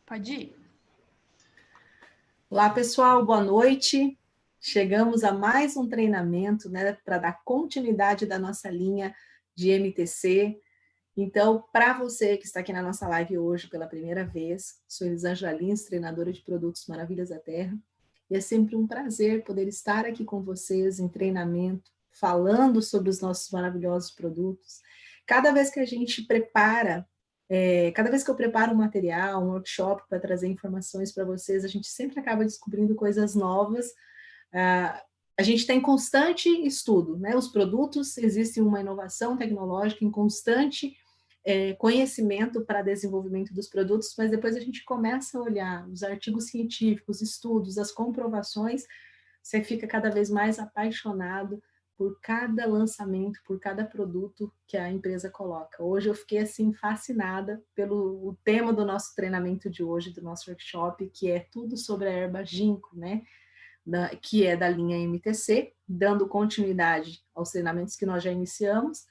Pode ir. Olá, pessoal, boa noite. Chegamos a mais um treinamento, né, para dar continuidade da nossa linha de MTC. Então, para você que está aqui na nossa live hoje pela primeira vez, sou Elisângela Lins, treinadora de produtos Maravilhas da Terra, e é sempre um prazer poder estar aqui com vocês em treinamento, falando sobre os nossos maravilhosos produtos. Cada vez que a gente prepara cada vez que eu preparo um material, um workshop para trazer informações para vocês, a gente sempre acaba descobrindo coisas novas. A gente tem constante estudo, né? Os produtos, existe uma inovação tecnológica em constante conhecimento para desenvolvimento dos produtos, mas depois a gente começa a olhar os artigos científicos, estudos, as comprovações, você fica cada vez mais apaixonado por cada lançamento, por cada produto que a empresa coloca. Hoje eu fiquei assim fascinada pelo o tema do nosso treinamento de hoje, do nosso workshop, que é tudo sobre a erva ginkgo, né? Que é da linha MTC, dando continuidade aos treinamentos que nós já iniciamos,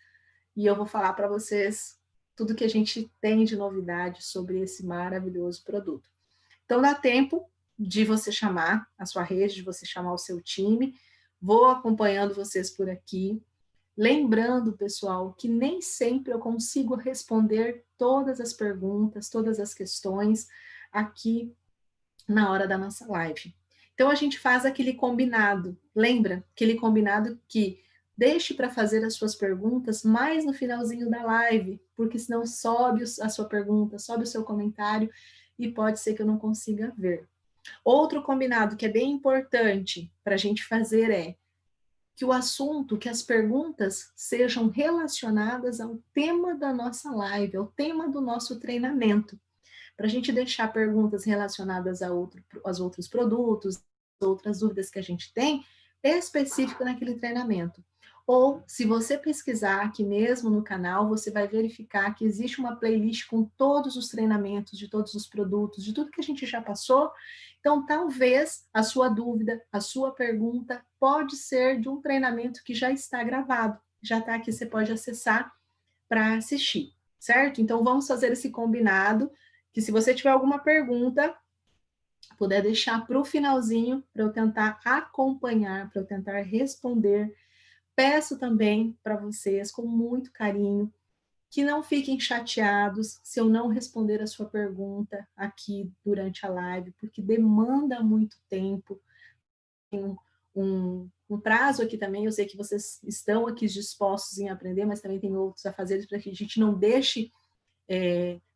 e eu vou falar para vocês tudo que a gente tem de novidade sobre esse maravilhoso produto. Então dá tempo de você chamar a sua rede, de você chamar o seu time. Vou acompanhando vocês por aqui. Lembrando, pessoal, que nem sempre eu consigo responder todas as perguntas, todas as questões aqui na hora da nossa live. Então a gente faz aquele combinado. Lembra? Aquele combinado que deixe para fazer as suas perguntas mais no finalzinho da live, porque senão sobe a sua pergunta, sobe o seu comentário e pode ser que eu não consiga ver. Outro combinado que é bem importante para a gente fazer é que o assunto, que as perguntas sejam relacionadas ao tema da nossa live, ao tema do nosso treinamento, para a gente deixar perguntas relacionadas aos outros produtos, outras dúvidas que a gente tem, específico naquele treinamento. Ou, se você pesquisar aqui mesmo no canal, você vai verificar que existe uma playlist com todos os treinamentos, de todos os produtos, de tudo que a gente já passou. Então, talvez a sua dúvida, a sua pergunta, pode ser de um treinamento que já está gravado. Já está aqui, você pode acessar para assistir, certo? Então, vamos fazer esse combinado, que se você tiver alguma pergunta, puder deixar para o finalzinho, para eu tentar acompanhar, para eu tentar responder. Peço também para vocês, com muito carinho, que não fiquem chateados se eu não responder a sua pergunta aqui durante a live, porque demanda muito tempo. Tem um prazo aqui também, eu sei que vocês estão aqui dispostos em aprender, mas também tem outros afazeres para que a gente não deixe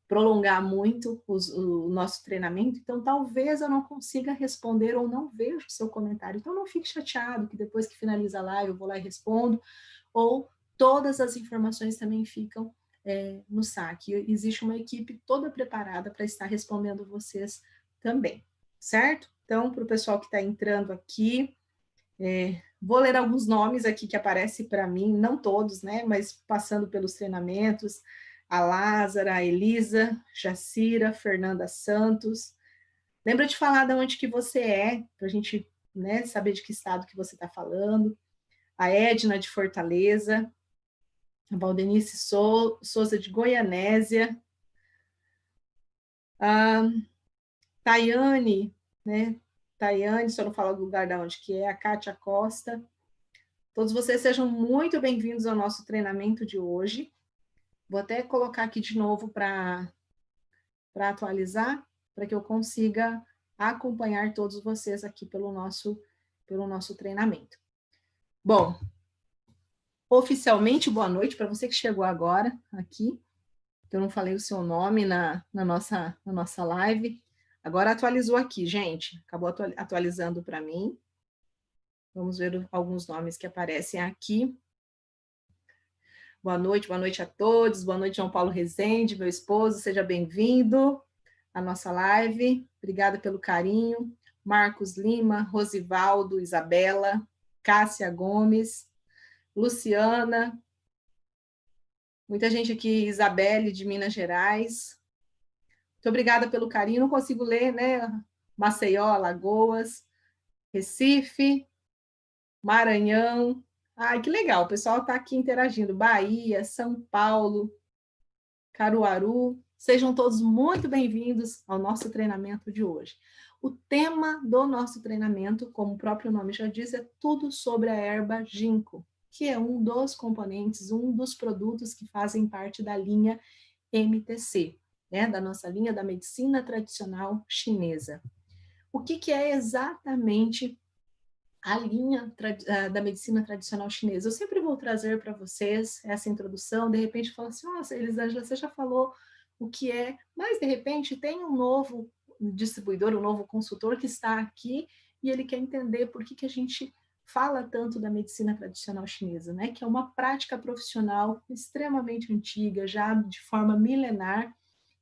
prolongar muito o nosso treinamento, então talvez eu não consiga responder ou não vejo o seu comentário. Então não fique chateado que depois que finaliza a live eu vou lá e respondo, ou todas as informações também ficam no saque. Existe uma equipe toda preparada para estar respondendo vocês também, certo? Então, para o pessoal que está entrando aqui, vou ler alguns nomes aqui que aparecem para mim, não todos, né, mas passando pelos treinamentos: a Lázara, a Elisa, Jacira, Fernanda Santos. Lembra de falar de onde que você é, para a gente, né, saber de que estado que você está falando. A Edna, de Fortaleza. A Valdenice Souza, de Goianésia. A Tayane, né, Tayane, se eu não falar do lugar de onde que é, a Kátia Costa. Todos vocês sejam muito bem-vindos ao nosso treinamento de hoje. Vou até colocar aqui de novo para atualizar, para que eu consiga acompanhar todos vocês aqui pelo nosso treinamento. Bom, oficialmente, boa noite para você que chegou agora aqui. Eu não falei o seu nome na nossa live. Agora atualizou aqui, gente. Acabou atualizando para mim. Vamos ver alguns nomes que aparecem aqui. Boa noite a todos. Boa noite, João Paulo Rezende, meu esposo. Seja bem-vindo à nossa live. Obrigada pelo carinho. Marcos Lima, Rosivaldo, Isabela, Cássia Gomes, Luciana. Muita gente aqui, Isabelle, de Minas Gerais. Muito obrigada pelo carinho. Não consigo ler, né? Maceió, Alagoas, Recife, Maranhão. Ai, que legal, o pessoal está aqui interagindo. Bahia, São Paulo, Caruaru, Sejam todos muito bem-vindos ao nosso treinamento de hoje. O tema do nosso treinamento, como o próprio nome já diz, é tudo sobre a erva ginkgo, que é um dos componentes, um dos produtos que fazem parte da linha MTC, né, da nossa linha da medicina tradicional chinesa. O que é exatamente a linha da medicina tradicional chinesa? Eu sempre vou trazer para vocês essa introdução, de repente fala assim, nossa, Elisângela, você já falou o que é, mas de repente tem um novo distribuidor, um novo consultor que está aqui e ele quer entender por que a gente fala tanto da medicina tradicional chinesa, né? Que é uma prática profissional extremamente antiga, já de forma milenar,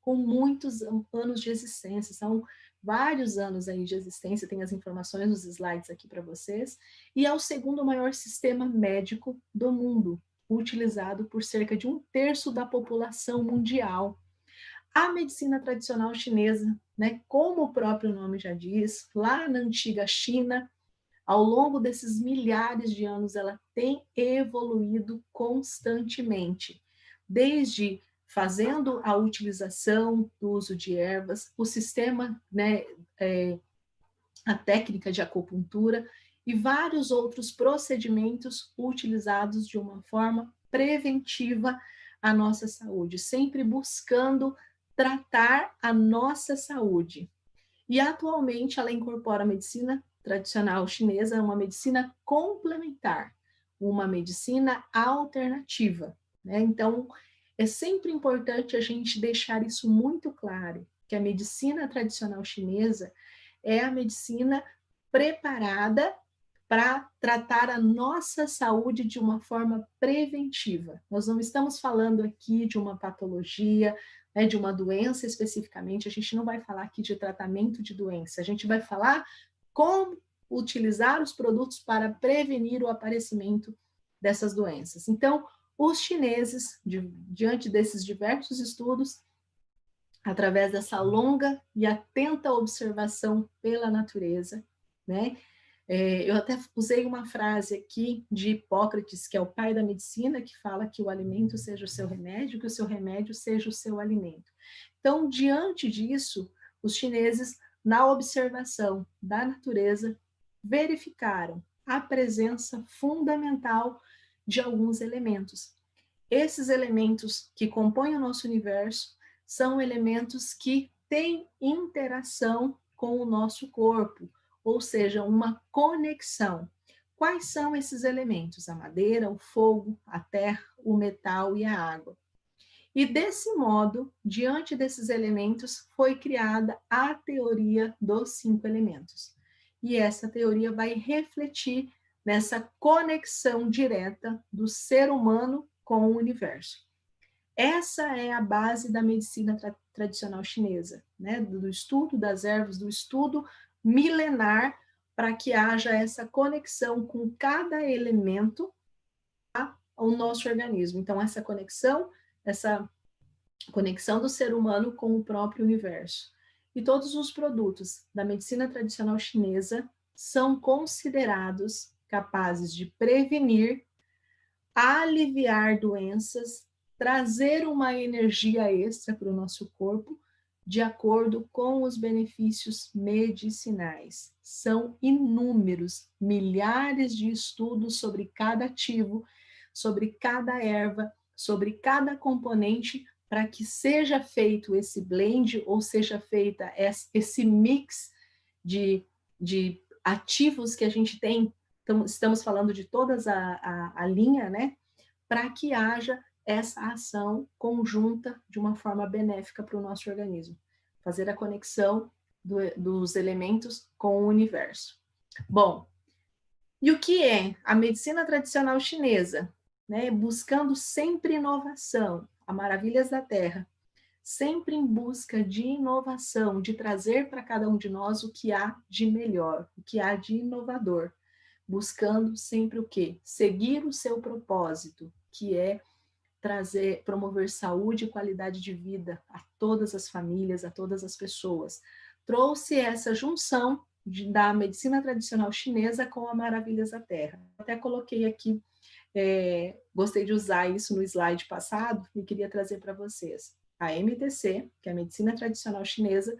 com muitos anos de existência, são vários anos aí de existência, tem as informações nos slides aqui para vocês, e é o segundo maior sistema médico do mundo, utilizado por cerca de 1/3 da população mundial. A medicina tradicional chinesa, né, como o próprio nome já diz, lá na antiga China, ao longo desses milhares de anos, ela tem evoluído constantemente, desde fazendo a utilização do uso de ervas, o sistema, né, a técnica de acupuntura e vários outros procedimentos utilizados de uma forma preventiva à nossa saúde, sempre buscando tratar a nossa saúde. E atualmente ela incorpora a medicina tradicional chinesa, uma medicina complementar, uma medicina alternativa, né? Então, é sempre importante a gente deixar isso muito claro, que a medicina tradicional chinesa é a medicina preparada para tratar a nossa saúde de uma forma preventiva. Nós não estamos falando aqui de uma patologia, né, de uma doença especificamente, a gente não vai falar aqui de tratamento de doença, a gente vai falar como utilizar os produtos para prevenir o aparecimento dessas doenças. Então, os chineses, diante desses diversos estudos, através dessa longa e atenta observação pela natureza, né? Eu até usei uma frase aqui de Hipócrates, que é o pai da medicina, que fala que o alimento seja o seu remédio, que o seu remédio seja o seu alimento. Então, diante disso, os chineses, na observação da natureza, verificaram a presença fundamental de alguns elementos. Esses elementos que compõem o nosso universo são elementos que têm interação com o nosso corpo, ou seja, uma conexão. Quais são esses elementos? A madeira, o fogo, a terra, o metal e a água. E desse modo, diante desses elementos, foi criada a teoria dos 5 elementos. E essa teoria vai refletir nessa conexão direta do ser humano com o universo. Essa é a base da medicina tradicional chinesa, né? Do estudo das ervas, do estudo milenar, para que haja essa conexão com cada elemento ao nosso organismo. Então, essa conexão do ser humano com o próprio universo. E todos os produtos da medicina tradicional chinesa são considerados capazes de prevenir, aliviar doenças, trazer uma energia extra para o nosso corpo, de acordo com os benefícios medicinais. São inúmeros, milhares de estudos sobre cada ativo, sobre cada erva, sobre cada componente, para que seja feito esse blend, ou seja feita esse mix de ativos que a gente tem. Então, estamos falando de toda a linha, né? Para que haja essa ação conjunta de uma forma benéfica para o nosso organismo. Fazer a conexão dos elementos com o universo. Bom, e o que é a medicina tradicional chinesa? Né? Buscando sempre inovação, a maravilhas da terra, sempre em busca de inovação, de trazer para cada um de nós o que há de melhor, o que há de inovador, buscando sempre o quê? Seguir o seu propósito, que é promover saúde e qualidade de vida a todas as famílias, a todas as pessoas. Trouxe essa junção da medicina tradicional chinesa com a maravilhas da terra. Até coloquei aqui, gostei de usar isso no slide passado e queria trazer para vocês. a MTC, que é a medicina tradicional chinesa,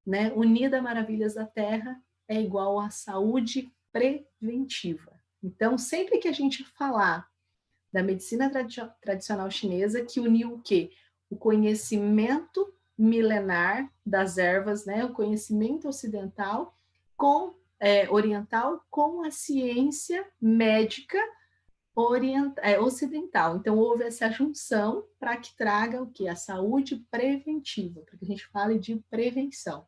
né, unida a maravilhas da terra, é igual a saúde preventiva. Então, sempre que a gente falar da medicina tradicional chinesa, que uniu o quê? O conhecimento milenar das ervas, né, o conhecimento ocidental oriental com a ciência médica ocidental. Então, houve essa junção para que traga o quê? A saúde preventiva, para que a gente fale de prevenção.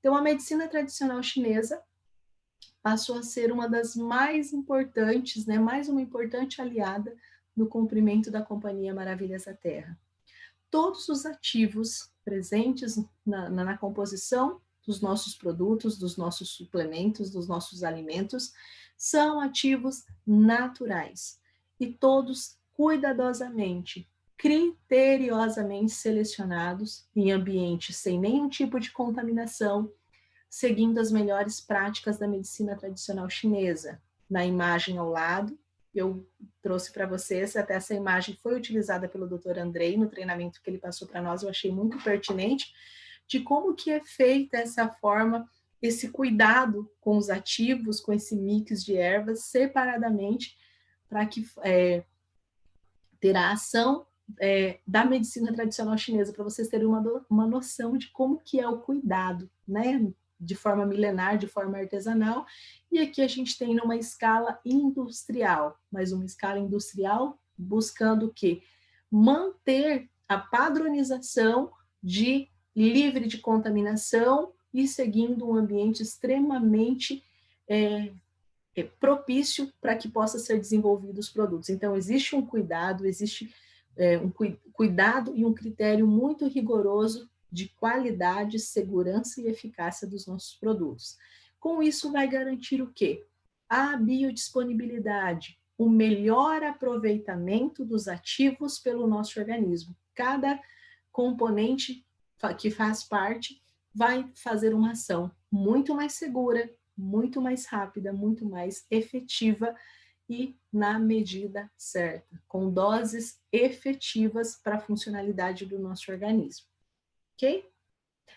Então, a medicina tradicional chinesa passou a ser uma das mais importantes, né, mais uma importante aliada no cumprimento da Companhia Maravilhas da Terra. Todos os ativos presentes na composição dos nossos produtos, dos nossos suplementos, dos nossos alimentos, são ativos naturais e todos cuidadosamente, criteriosamente selecionados em ambientes sem nenhum tipo de contaminação, seguindo as melhores práticas da medicina tradicional chinesa. Na imagem ao lado, eu trouxe para vocês, até essa imagem foi utilizada pelo Dr. Andrei no treinamento que ele passou para nós, eu achei muito pertinente, de como que é feita essa forma, esse cuidado com os ativos, com esse mix de ervas, separadamente, para que ter a ação da medicina tradicional chinesa, para vocês terem uma noção de como que é o cuidado, né? De forma milenar, de forma artesanal, e aqui a gente tem numa escala industrial, mas uma escala industrial buscando o quê? Manter a padronização de livre de contaminação e seguindo um ambiente extremamente propício para que possa ser desenvolvido os produtos. Então, existe um cuidado, existe cuidado e um critério muito rigoroso de qualidade, segurança e eficácia dos nossos produtos. Com isso, vai garantir o quê? A biodisponibilidade, o melhor aproveitamento dos ativos pelo nosso organismo. Cada componente que faz parte vai fazer uma ação muito mais segura, muito mais rápida, muito mais efetiva e na medida certa, com doses efetivas para a funcionalidade do nosso organismo. Ok?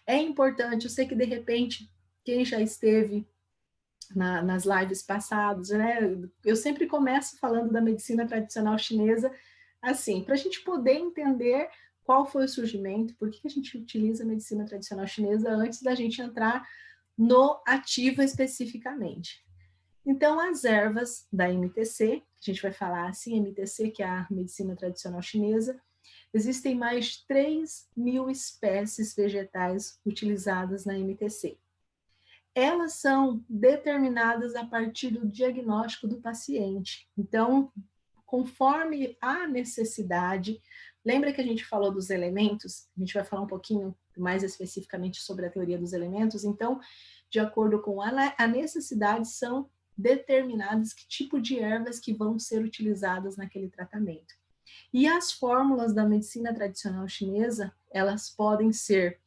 É importante, eu sei que de repente, quem já esteve nas lives passadas, né? Eu sempre começo falando da medicina tradicional chinesa assim, para a gente poder entender qual foi o surgimento, por que a gente utiliza a medicina tradicional chinesa antes da gente entrar no ativo especificamente. Então, as ervas da MTC, a gente vai falar assim, MTC, que é a medicina tradicional chinesa, existem mais de 3.000 espécies vegetais utilizadas na MTC. Elas são determinadas a partir do diagnóstico do paciente. Então, conforme a necessidade, lembra que a gente falou dos elementos? A gente vai falar um pouquinho mais especificamente sobre a teoria dos elementos. Então, de acordo com a necessidade, são determinadas que tipo de ervas que vão ser utilizadas naquele tratamento. E as fórmulas da medicina tradicional chinesa, elas podem ser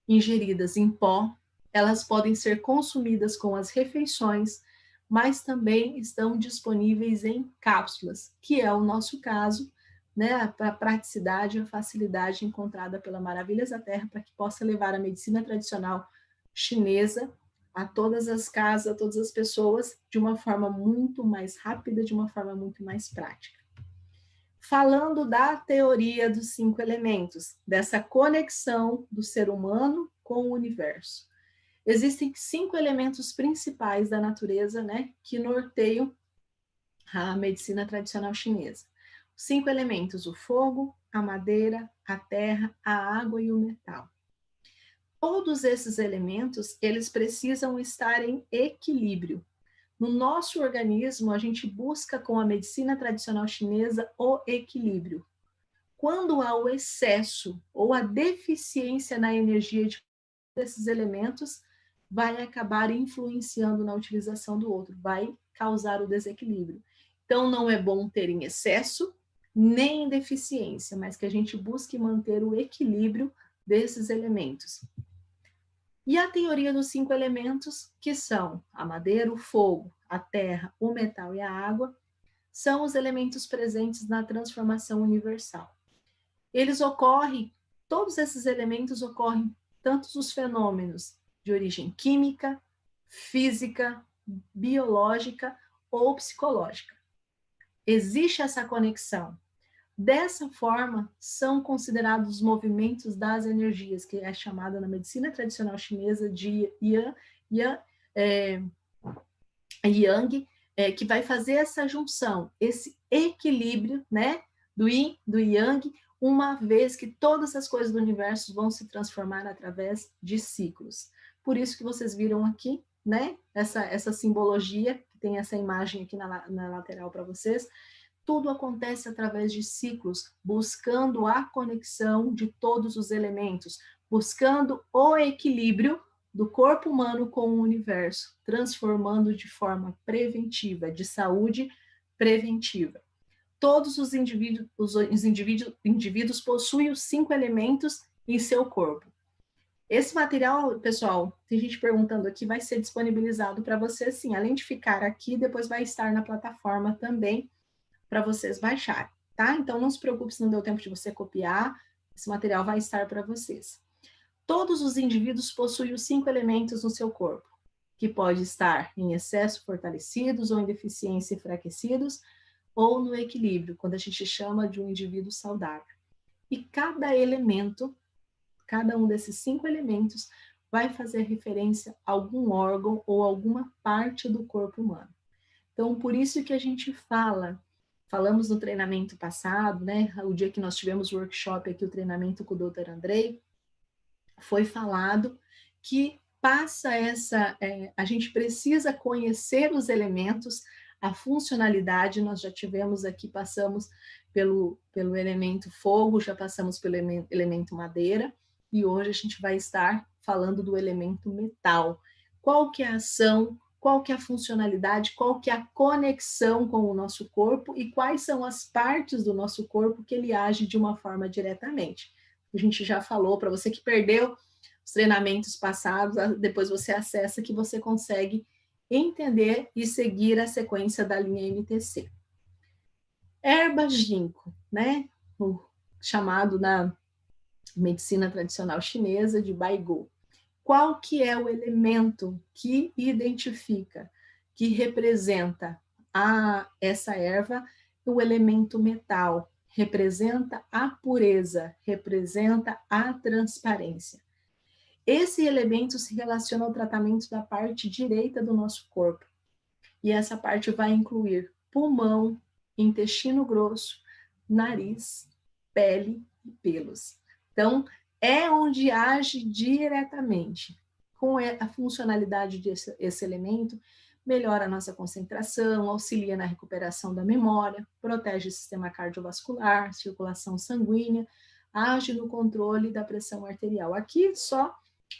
ingeridas em pó, elas podem ser consumidas com as refeições, mas também estão disponíveis em cápsulas, que é o nosso caso, né, para a praticidade e a facilidade encontrada pela Maravilhas da Terra, para que possa levar a medicina tradicional chinesa a todas as casas, a todas as pessoas, de uma forma muito mais rápida, de uma forma muito mais prática. Falando da teoria dos 5 elementos, dessa conexão do ser humano com o universo. Existem 5 elementos principais da natureza, né, que norteiam a medicina tradicional chinesa. 5 elementos: o fogo, a madeira, a terra, a água e o metal. Todos esses elementos, eles precisam estar em equilíbrio. No nosso organismo, a gente busca com a medicina tradicional chinesa o equilíbrio. Quando há o excesso ou a deficiência na energia desses elementos, vai acabar influenciando na utilização do outro, vai causar o desequilíbrio. Então, não é bom ter em excesso, nem em deficiência, mas que a gente busque manter o equilíbrio desses elementos. E a teoria dos 5 elementos, que são a madeira, o fogo, a terra, o metal e a água, são os elementos presentes na transformação universal. Eles ocorrem todos esses elementos ocorrem tanto os fenômenos de origem química, física, biológica ou psicológica. Existe essa conexão. Dessa forma, são considerados os movimentos das energias, que é chamada na medicina tradicional chinesa de Yang, que vai fazer essa junção, esse equilíbrio, né, do Yin, do Yang, uma vez que todas as coisas do universo vão se transformar através de ciclos. Por isso que vocês viram aqui, né, essa simbologia, que tem essa imagem aqui na lateral para vocês. Tudo acontece através de ciclos, buscando a conexão de todos os elementos, buscando o equilíbrio do corpo humano com o universo, transformando de forma preventiva, de saúde preventiva. Todos os indivíduos possuem os 5 elementos em seu corpo. Esse material, pessoal, tem gente perguntando aqui, vai ser disponibilizado para vocês, sim. Além de ficar aqui, depois vai estar na plataforma também, para vocês baixarem, tá? Então, não se preocupe se não deu tempo de você copiar, esse material vai estar para vocês. Todos os indivíduos possuem os 5 elementos no seu corpo, que pode estar em excesso fortalecidos ou em deficiência enfraquecidos, ou no equilíbrio, quando a gente chama de um indivíduo saudável. E cada elemento, cada um desses 5 elementos, vai fazer referência a algum órgão ou alguma parte do corpo humano. Então, por isso que a gente falamos no treinamento passado, né, o dia que nós tivemos o workshop aqui, o treinamento com o Dr. Andrei, foi falado que a gente precisa conhecer os elementos, a funcionalidade. Nós já tivemos aqui, passamos pelo elemento fogo, já passamos pelo elemento madeira, e hoje a gente vai estar falando do elemento metal. Qual que é a ação, qual que é a funcionalidade, qual que é a conexão com o nosso corpo e quais são as partes do nosso corpo que ele age de uma forma diretamente. A gente já falou, para você que perdeu os treinamentos passados, depois você acessa que você consegue entender e seguir a sequência da linha MTC. Erva ginkgo, né? O chamado na medicina tradicional chinesa de Baigou. Qual que é o elemento que identifica, que representa essa erva? O elemento metal representa a pureza, representa a transparência. Esse elemento se relaciona ao tratamento da parte direita do nosso corpo. E essa parte vai incluir pulmão, intestino grosso, nariz, pele e pelos. Então, é onde age diretamente. Com a funcionalidade desse elemento, melhora a nossa concentração, auxilia na recuperação da memória, protege o sistema cardiovascular, circulação sanguínea, age no controle da pressão arterial. Aqui só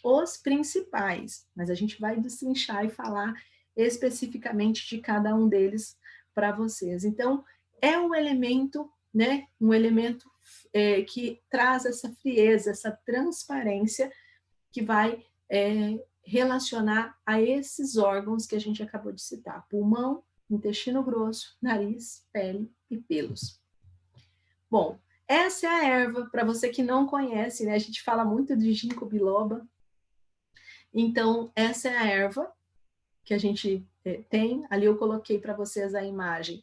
os principais, mas a gente vai destrinchar e falar especificamente de cada um deles para vocês. Então, é um elemento, né? Um elemento que traz essa frieza, essa transparência que vai relacionar a esses órgãos que a gente acabou de citar: pulmão, intestino grosso, nariz, pele e pelos. Bom, essa é a erva, para você que não conhece, né? A gente fala muito de ginkgo biloba. Então, essa é a erva que a gente tem. Ali eu coloquei para vocês a imagem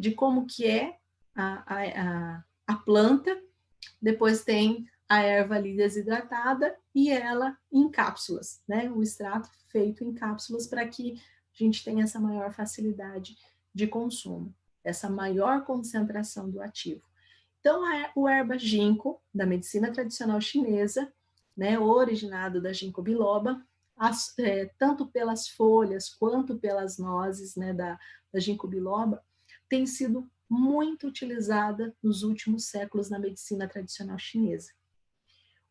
de como que é a planta. Depois tem a erva ali desidratada e ela em cápsulas, né? O extrato feito em cápsulas para que a gente tenha essa maior facilidade de consumo, essa maior concentração do ativo. Então, o erva ginkgo, da medicina tradicional chinesa, né, originado da ginkgo biloba, tanto pelas folhas quanto pelas nozes, né, da ginkgo biloba, tem sido muito utilizada nos últimos séculos na medicina tradicional chinesa.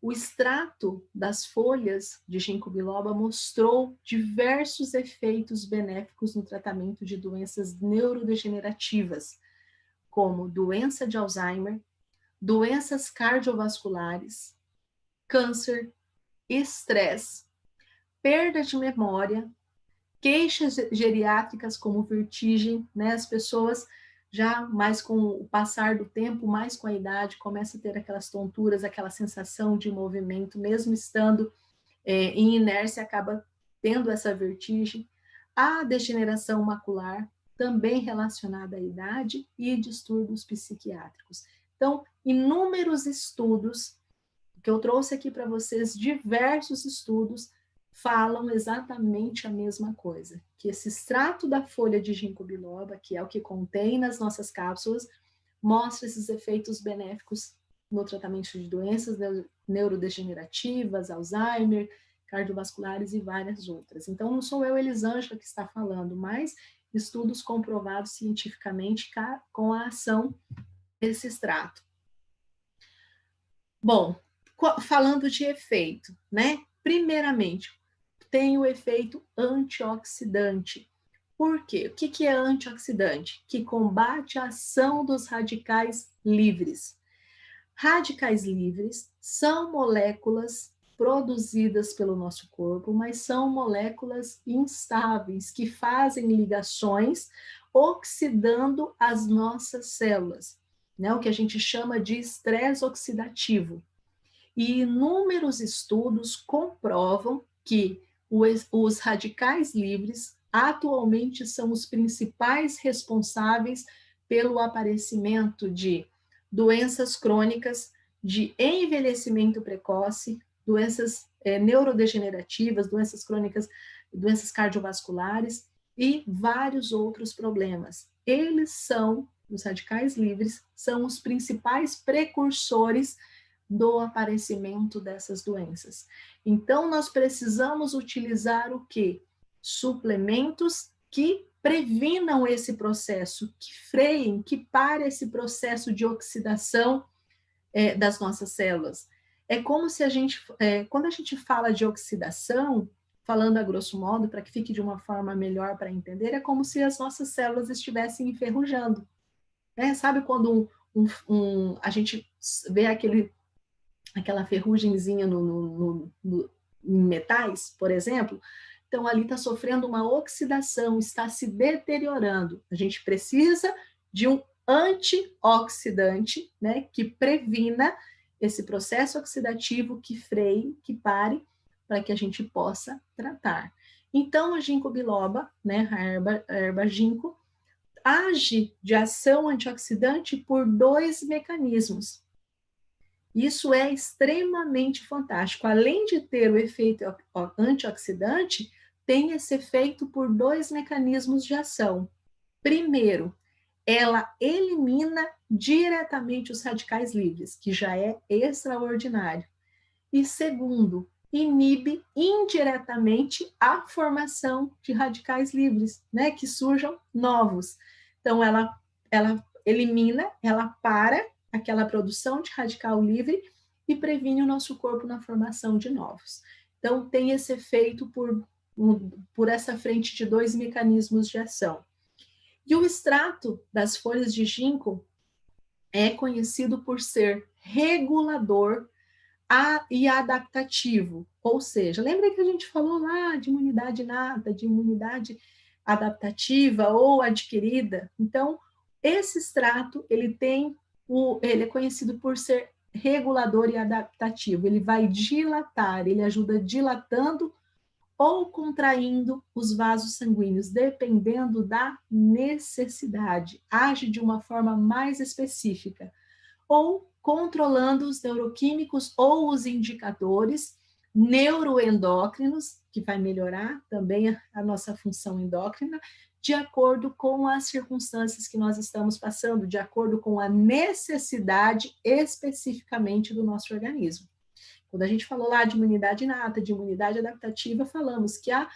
O extrato das folhas de ginkgo biloba mostrou diversos efeitos benéficos no tratamento de doenças neurodegenerativas, como doença de Alzheimer, doenças cardiovasculares, câncer, estresse, perda de memória, queixas geriátricas como vertigem, né? As pessoas já mais com o passar do tempo, mais com a idade, começa a ter aquelas tonturas, aquela sensação de movimento, mesmo estando em inércia, acaba tendo essa vertigem. A degeneração macular, também relacionada à idade, e distúrbios psiquiátricos. Então, inúmeros estudos, que eu trouxe aqui para vocês, diversos estudos, falam exatamente a mesma coisa, que esse extrato da folha de ginkgo biloba, que é o que contém nas nossas cápsulas, mostra esses efeitos benéficos no tratamento de doenças neurodegenerativas, Alzheimer, cardiovasculares e várias outras. Então, não sou eu, Elisângela, que está falando, mas estudos comprovados cientificamente com a ação desse extrato. Bom, falando de efeito, né? Primeiramente, tem o efeito antioxidante. Por quê? O que é antioxidante? Que combate a ação dos radicais livres. Radicais livres são moléculas produzidas pelo nosso corpo, mas são moléculas instáveis, que fazem ligações oxidando as nossas células, né? O que a gente chama de estresse oxidativo. E inúmeros estudos comprovam que os radicais livres atualmente são os principais responsáveis pelo aparecimento de doenças crônicas, de envelhecimento precoce, doenças neurodegenerativas, doenças crônicas, doenças cardiovasculares e vários outros problemas. Os radicais livres, são os principais precursores do aparecimento dessas doenças. Então, nós precisamos utilizar o quê? Suplementos que previnam esse processo, que freiem, que parem esse processo de oxidação das nossas células. É como se quando a gente fala de oxidação, falando a grosso modo, para que fique de uma forma melhor para entender, é como se as nossas células estivessem enferrujando. Né? Sabe quando a gente vê aquela ferrugemzinha em metais, por exemplo? Então, ali está sofrendo uma oxidação, está se deteriorando. A gente precisa de um antioxidante, né, que previna esse processo oxidativo, que freie, que pare, para que a gente possa tratar. Então, a ginkgo biloba, né, a erva ginkgo, age de ação antioxidante por 2 mecanismos. Isso é extremamente fantástico. Além de ter o efeito antioxidante, tem esse efeito por 2 mecanismos de ação. Primeiro, ela elimina diretamente os radicais livres, que já é extraordinário. E segundo, inibe indiretamente a formação de radicais livres, né, que surjam novos. Então, ela elimina, ela para aquela produção de radical livre e previne o nosso corpo na formação de novos. Então, tem esse efeito por essa frente de 2 mecanismos de ação. E o extrato das folhas de ginkgo é conhecido por ser regulador e adaptativo, ou seja, lembra que a gente falou lá de imunidade inata, de imunidade adaptativa ou adquirida? Então, esse extrato, ele é conhecido por ser regulador e adaptativo, ele vai dilatar, ele ajuda dilatando ou contraindo os vasos sanguíneos, dependendo da necessidade, age de uma forma mais específica, ou controlando os neuroquímicos ou os indicadores neuroendócrinos, que vai melhorar também a nossa função endócrina, de acordo com as circunstâncias que nós estamos passando, de acordo com a necessidade especificamente do nosso organismo. Quando a gente falou lá de imunidade inata, de imunidade adaptativa, falamos que a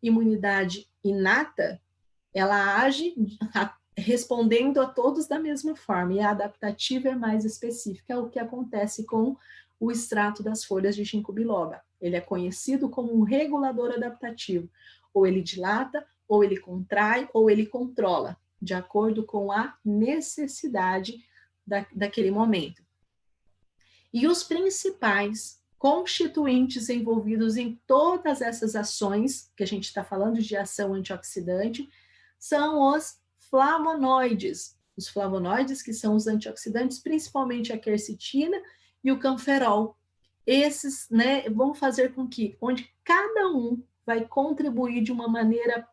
imunidade inata, ela age respondendo a todos da mesma forma, e a adaptativa é mais específica, é o que acontece com o extrato das folhas de ginkgo biloba. Ele é conhecido como um regulador adaptativo, ou ele dilata, ou ele contrai, ou ele controla, de acordo com a necessidade daquele momento. E os principais constituintes envolvidos em todas essas ações, que a gente está falando de ação antioxidante, são os flavonoides, os flavonoides, que são os antioxidantes, principalmente a quercetina e o camferol. Esses, né, vão fazer com que, onde cada um vai contribuir de uma maneira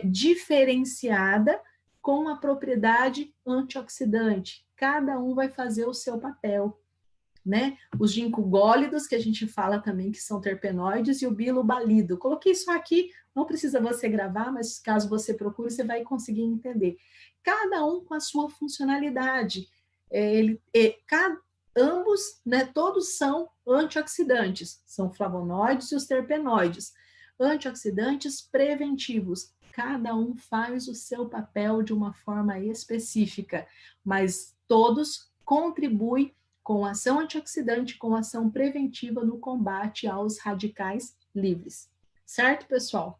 diferenciada com a propriedade antioxidante. Cada um vai fazer o seu papel, né? Os ginkgólidos, que a gente fala também que são terpenoides, e o bilobalido. Coloquei só aqui, não precisa você gravar, mas caso você procure, você vai conseguir entender. Cada um com a sua funcionalidade. Ambos, né, todos são antioxidantes, são flavonoides e os terpenoides. Antioxidantes preventivos. Cada um faz o seu papel de uma forma específica, mas todos contribuem com ação antioxidante, com ação preventiva no combate aos radicais livres. Certo, pessoal?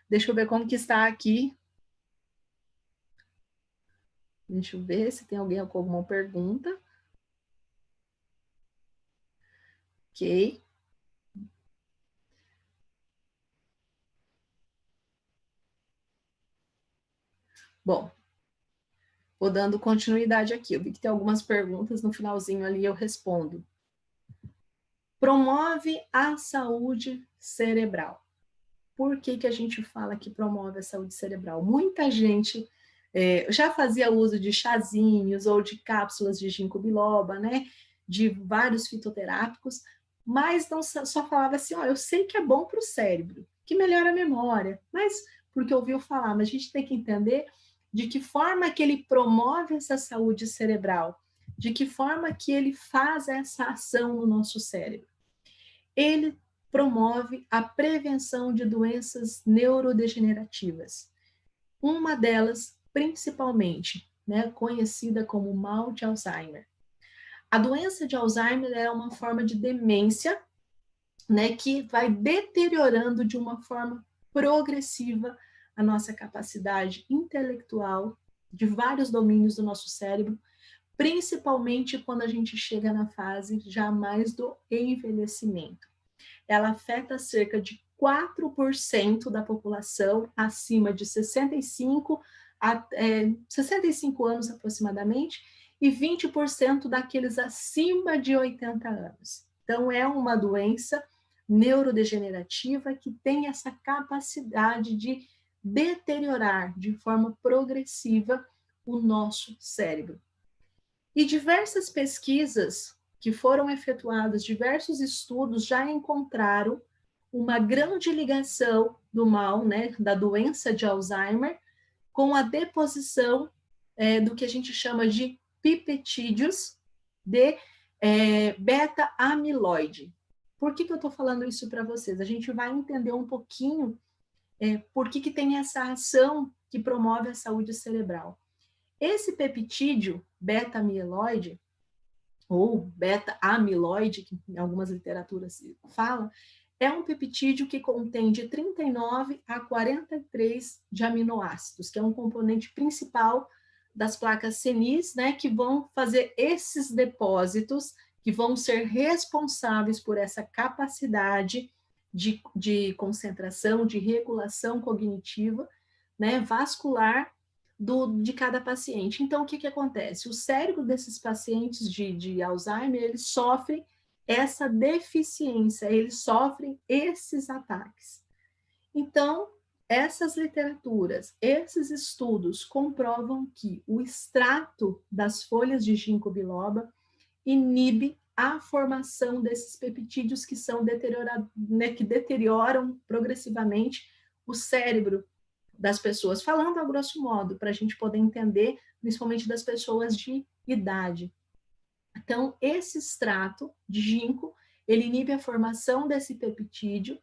Deixa eu ver como que está aqui. Deixa eu ver se tem alguém com alguma pergunta. Ok. Bom, vou dando continuidade aqui. Eu vi que tem algumas perguntas, no finalzinho ali eu respondo. Promove a saúde cerebral. Por que a gente fala que promove a saúde cerebral? Muita gente já fazia uso de chazinhos ou de cápsulas de ginkgo biloba, né? De vários fitoterápicos, mas não só falava assim, ó, eu sei que é bom para o cérebro, que melhora a memória, mas porque ouviu falar, mas a gente tem que entender de que forma que ele promove essa saúde cerebral, de que forma que ele faz essa ação no nosso cérebro. Ele promove a prevenção de doenças neurodegenerativas. Uma delas, principalmente, né, conhecida como mal de Alzheimer. A doença de Alzheimer é uma forma de demência, né, que vai deteriorando de uma forma progressiva a nossa capacidade intelectual de vários domínios do nosso cérebro, principalmente quando a gente chega na fase já mais do envelhecimento. Ela afeta cerca de 4% da população acima de 65 anos aproximadamente, e 20% daqueles acima de 80 anos. Então, é uma doença neurodegenerativa que tem essa capacidade de deteriorar de forma progressiva o nosso cérebro. E diversas pesquisas que foram efetuadas, diversos estudos já encontraram uma grande ligação do mal, né, da doença de Alzheimer, com a deposição do que a gente chama de peptídeos de beta-amiloide. Por que eu estou falando isso para vocês? A gente vai entender um pouquinho por que tem essa ação que promove a saúde cerebral. Esse peptídeo beta-amiloide, ou beta-amiloide, que em algumas literaturas se fala, é um peptídeo que contém de 39 a 43 de aminoácidos, que é um componente principal das placas senis, né, que vão fazer esses depósitos, que vão ser responsáveis por essa capacidade de concentração, de regulação cognitiva, né, vascular de cada paciente. Então, o que acontece? O cérebro desses pacientes de Alzheimer, eles sofrem essa deficiência, eles sofrem esses ataques. Então, essas literaturas, esses estudos comprovam que o extrato das folhas de ginkgo biloba inibe a formação desses peptídeos que são né, que deterioram progressivamente o cérebro das pessoas, falando a grosso modo, para a gente poder entender, principalmente das pessoas de idade. Então, esse extrato de ginkgo, ele inibe a formação desse peptídeo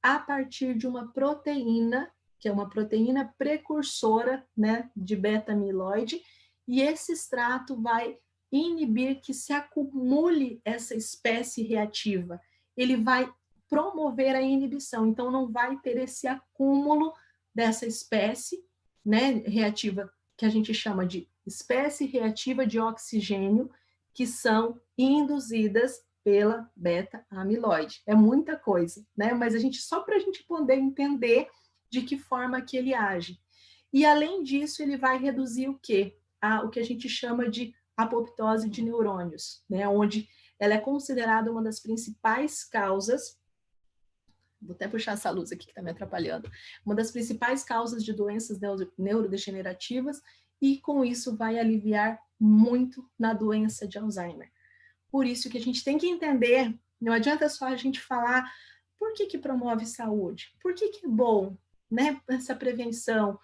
a partir de uma proteína, que é uma proteína precursora, né, de beta-amiloide, e esse extrato vai inibir que se acumule essa espécie reativa. Ele vai promover a inibição, então não vai ter esse acúmulo dessa espécie, né, reativa, que a gente chama de espécie reativa de oxigênio, que são induzidas pela beta-amiloide. É muita coisa, né? Mas só para a gente poder entender de que forma que ele age. E além disso, ele vai reduzir o quê? o que a gente chama de apoptose de neurônios, né? Onde ela é considerada uma das principais causas, vou até puxar essa luz aqui que está me atrapalhando, uma das principais causas de doenças neurodegenerativas, e com isso vai aliviar muito na doença de Alzheimer. Por isso que a gente tem que entender, não adianta só a gente falar por que promove saúde, por que é bom, né, essa prevenção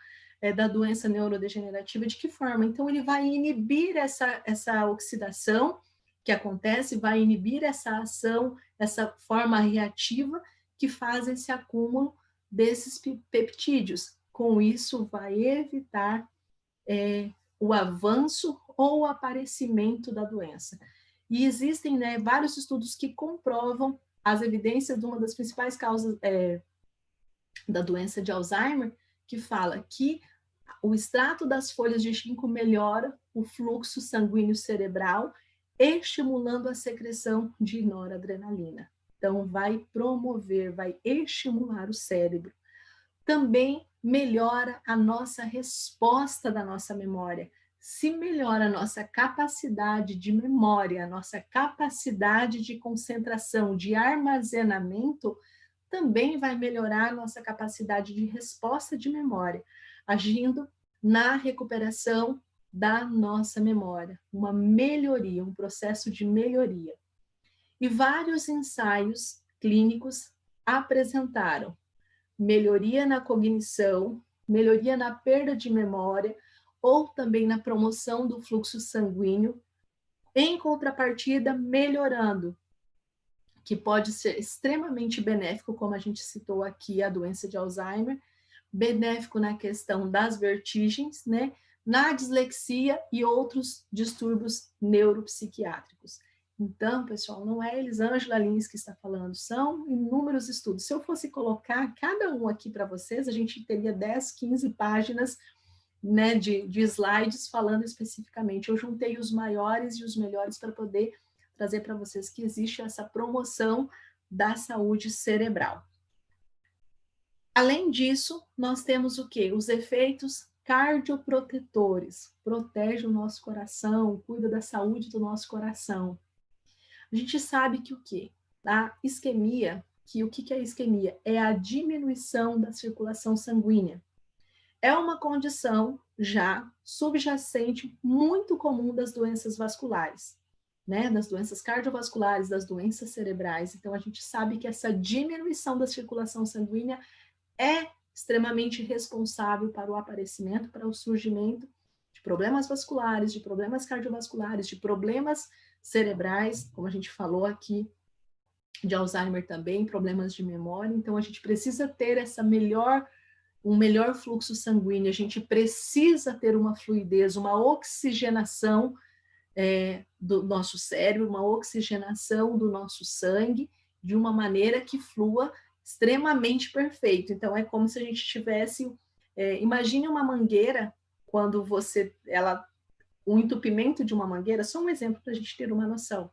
da doença neurodegenerativa, de que forma? Então, ele vai inibir essa oxidação que acontece, vai inibir essa ação, essa forma reativa que faz esse acúmulo desses peptídeos. Com isso, vai evitar o avanço ou o aparecimento da doença. E existem, né, vários estudos que comprovam as evidências de uma das principais causas da doença de Alzheimer, que fala que o extrato das folhas de ginkgo melhora o fluxo sanguíneo cerebral, estimulando a secreção de noradrenalina. Então, vai promover, vai estimular o cérebro. Também melhora a nossa resposta da nossa memória. Se melhora a nossa capacidade de memória, a nossa capacidade de concentração, de armazenamento, também vai melhorar a nossa capacidade de resposta de memória, agindo na recuperação da nossa memória, uma melhoria, um processo de melhoria. E vários ensaios clínicos apresentaram melhoria na cognição, melhoria na perda de memória, ou também na promoção do fluxo sanguíneo, em contrapartida, melhorando, que pode ser extremamente benéfico, como a gente citou aqui, a doença de Alzheimer, benéfico na questão das vertigens, né, na dislexia e outros distúrbios neuropsiquiátricos. Então, pessoal, não é Elisângela Lins que está falando, são inúmeros estudos. Se eu fosse colocar cada um aqui para vocês, a gente teria 10, 15 páginas, né, de slides falando especificamente. Eu juntei os maiores e os melhores para poder trazer para vocês que existe essa promoção da saúde cerebral. Além disso, nós temos o quê? Os efeitos cardioprotetores. Protege o nosso coração, cuida da saúde do nosso coração. A gente sabe que o quê? A isquemia, que o que é a isquemia? É a diminuição da circulação sanguínea. É uma condição já subjacente muito comum das doenças vasculares, né? Das doenças cardiovasculares, das doenças cerebrais. Então, a gente sabe que essa diminuição da circulação sanguínea é extremamente responsável para o aparecimento, para o surgimento de problemas vasculares, de problemas cardiovasculares, de problemas cerebrais, como a gente falou aqui, de Alzheimer também, problemas de memória. Então, a gente precisa ter um melhor fluxo sanguíneo, a gente precisa ter uma fluidez, uma oxigenação do nosso cérebro, uma oxigenação do nosso sangue, de uma maneira que flua extremamente perfeito. Então, é como se a gente tivesse... imagine uma mangueira, quando o entupimento de uma mangueira, só um exemplo para a gente ter uma noção,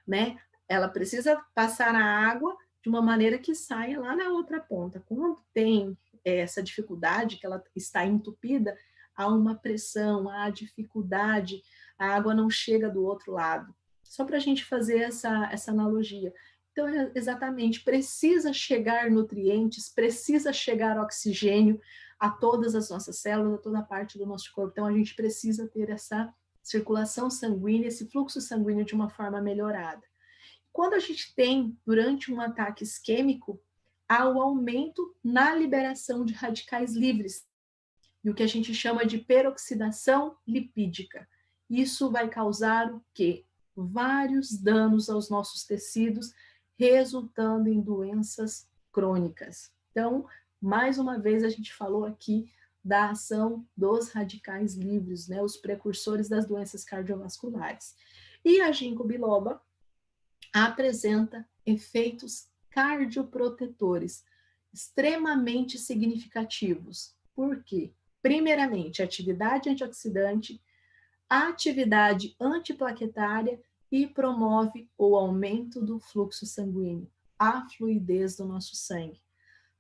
né? Ela precisa passar a água de uma maneira que saia lá na outra ponta. Quando tem essa dificuldade, que ela está entupida, há uma pressão, há dificuldade, a água não chega do outro lado. Só para a gente fazer essa analogia. Então, exatamente, precisa chegar nutrientes, precisa chegar oxigênio a todas as nossas células, a toda a parte do nosso corpo. Então, a gente precisa ter essa circulação sanguínea, esse fluxo sanguíneo de uma forma melhorada. Quando a gente tem, durante um ataque isquêmico, há o aumento na liberação de radicais livres, e o que a gente chama de peroxidação lipídica. Isso vai causar o quê? Vários danos aos nossos tecidos, resultando em doenças crônicas. Então, mais uma vez, a gente falou aqui da ação dos radicais livres, né, os precursores das doenças cardiovasculares. E a ginkgo biloba apresenta efeitos cardioprotetores extremamente significativos. Por quê? Primeiramente, atividade antioxidante, atividade antiplaquetária e promove o aumento do fluxo sanguíneo, a fluidez do nosso sangue.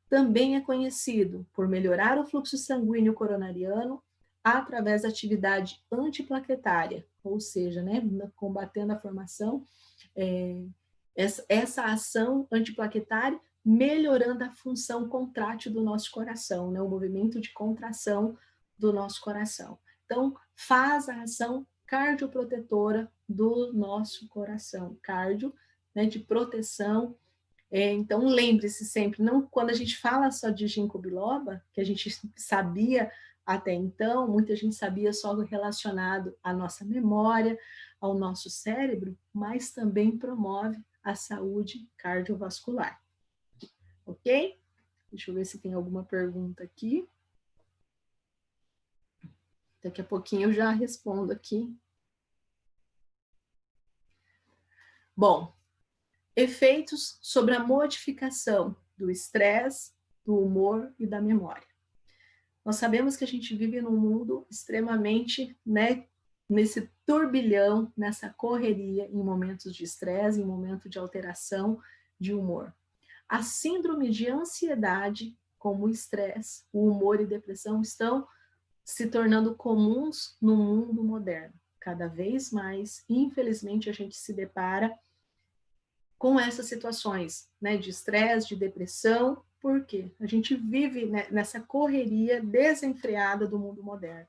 Também é conhecido por melhorar o fluxo sanguíneo coronariano, através da atividade antiplaquetária, ou seja, né, combatendo a formação, essa ação antiplaquetária, melhorando a função contrátil do nosso coração, né, o movimento de contração do nosso coração. Então, faz a ação cardioprotetora do nosso coração, cardio, né, de proteção. Então, lembre-se sempre, não, quando a gente fala só de ginkgo biloba, que a gente sabia até então, muita gente sabia só relacionado à nossa memória, ao nosso cérebro, mas também promove a saúde cardiovascular. Ok? Deixa eu ver se tem alguma pergunta aqui. Daqui a pouquinho eu já respondo aqui. Bom, efeitos sobre a modificação do estresse, do humor e da memória. Nós sabemos que a gente vive num mundo extremamente, né, nesse turbilhão, nessa correria, em momentos de estresse, em momentos de alteração de humor. A síndrome de ansiedade, como o estresse, o humor e depressão, estão se tornando comuns no mundo moderno. Cada vez mais, infelizmente, a gente se depara com essas situações, né, de estresse, de depressão. Por quê? A gente vive, né, nessa correria desenfreada do mundo moderno.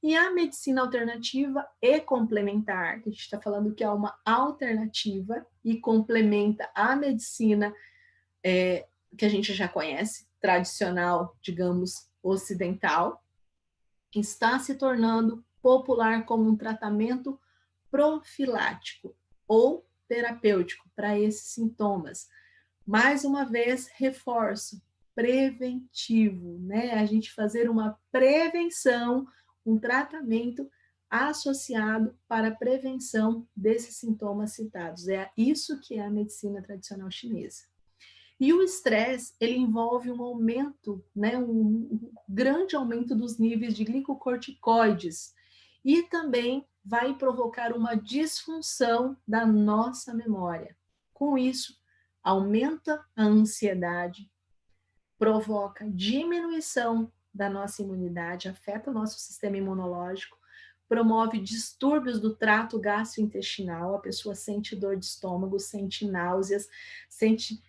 E a medicina alternativa e complementar, que a gente está falando que é uma alternativa e complementa a medicina que a gente já conhece, tradicional, digamos, ocidental, está se tornando popular como um tratamento profilático ou terapêutico para esses sintomas. Mais uma vez, reforço, preventivo, né? A gente fazer uma prevenção, um tratamento associado para a prevenção desses sintomas citados. É isso que é a medicina tradicional chinesa. E o estresse, ele envolve um aumento, né, um grande aumento dos níveis de glicocorticoides e também vai provocar uma disfunção da nossa memória. Com isso, aumenta a ansiedade, provoca diminuição da nossa imunidade, afeta o nosso sistema imunológico, promove distúrbios do trato gastrointestinal, a pessoa sente dor de estômago, sente náuseas, sente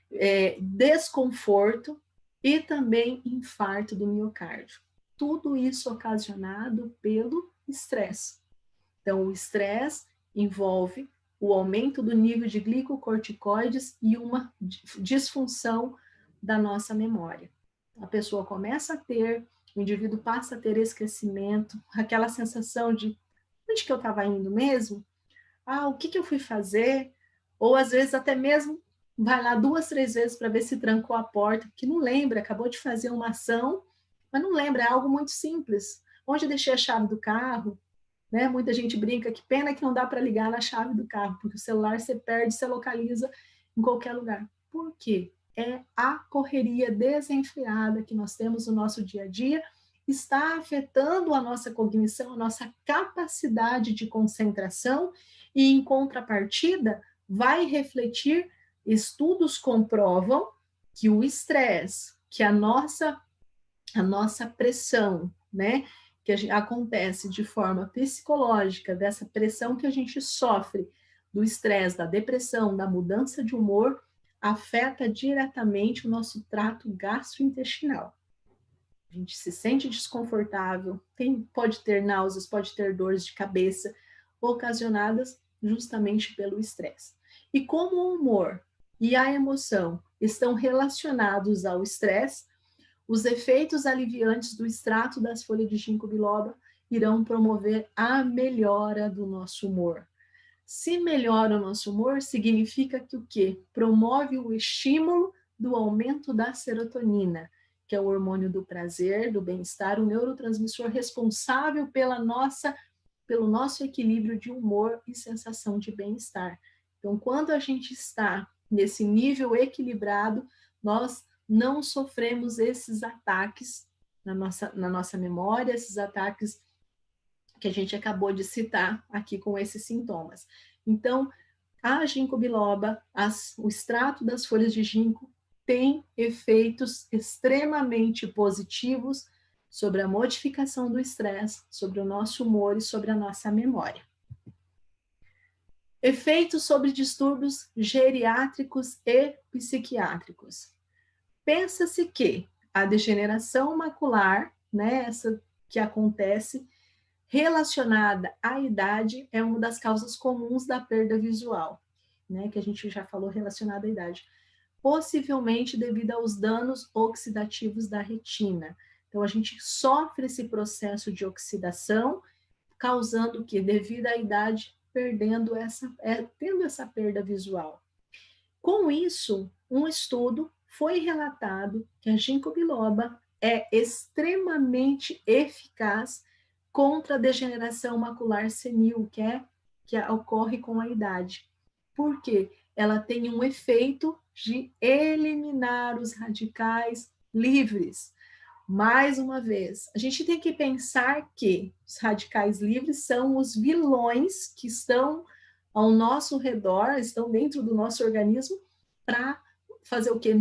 desconforto e também infarto do miocárdio. Tudo isso ocasionado pelo estresse. Então, o estresse envolve o aumento do nível de glicocorticoides e uma disfunção da nossa memória. A pessoa começa a ter, o indivíduo passa a ter esquecimento, aquela sensação de onde que eu estava indo mesmo? O que eu fui fazer? Ou às vezes até mesmo vai lá 2, 3 vezes para ver se trancou a porta, que não lembra, acabou de fazer uma ação, mas não lembra, é algo muito simples. Onde eu deixei a chave do carro? Né? Muita gente brinca que pena que não dá para ligar na chave do carro, porque o celular você perde, você localiza em qualquer lugar. Por quê? É a correria desenfreada que nós temos no nosso dia a dia, está afetando a nossa cognição, a nossa capacidade de concentração e, em contrapartida, vai refletir, estudos comprovam que o estresse, que a nossa pressão, né, que acontece de forma psicológica, dessa pressão que a gente sofre, do estresse, da depressão, da mudança de humor, afeta diretamente o nosso trato gastrointestinal. A gente se sente desconfortável, pode ter náuseas, pode ter dores de cabeça, ocasionadas justamente pelo estresse. E como o humor e a emoção estão relacionados ao estresse, os efeitos aliviantes do extrato das folhas de ginkgo biloba irão promover a melhora do nosso humor. Se melhora o nosso humor, significa que o quê? Promove o estímulo do aumento da serotonina, que é o hormônio do prazer, do bem-estar, o neurotransmissor responsável pelo nosso equilíbrio de humor e sensação de bem-estar. Então, quando a gente está nesse nível equilibrado, nós não sofremos esses ataques na nossa memória, esses ataques que a gente acabou de citar aqui com esses sintomas. Então, a ginkgo biloba, o extrato das folhas de ginkgo, tem efeitos extremamente positivos sobre a modificação do estresse, sobre o nosso humor e sobre a nossa memória. Efeitos sobre distúrbios geriátricos e psiquiátricos. Pensa-se que a degeneração macular, né, essa que acontece relacionada à idade, é uma das causas comuns da perda visual, né, que a gente já falou relacionada à idade, possivelmente devido aos danos oxidativos da retina. Então, a gente sofre esse processo de oxidação, causando o que? Devido à idade, tendo essa perda visual. Com isso, um estudo foi relatado que a ginkgo biloba é extremamente eficaz contra a degeneração macular senil, que ocorre com a idade. Por quê? Ela tem um efeito de eliminar os radicais livres. Mais uma vez, a gente tem que pensar que os radicais livres são os vilões que estão ao nosso redor, estão dentro do nosso organismo, para fazer o quê?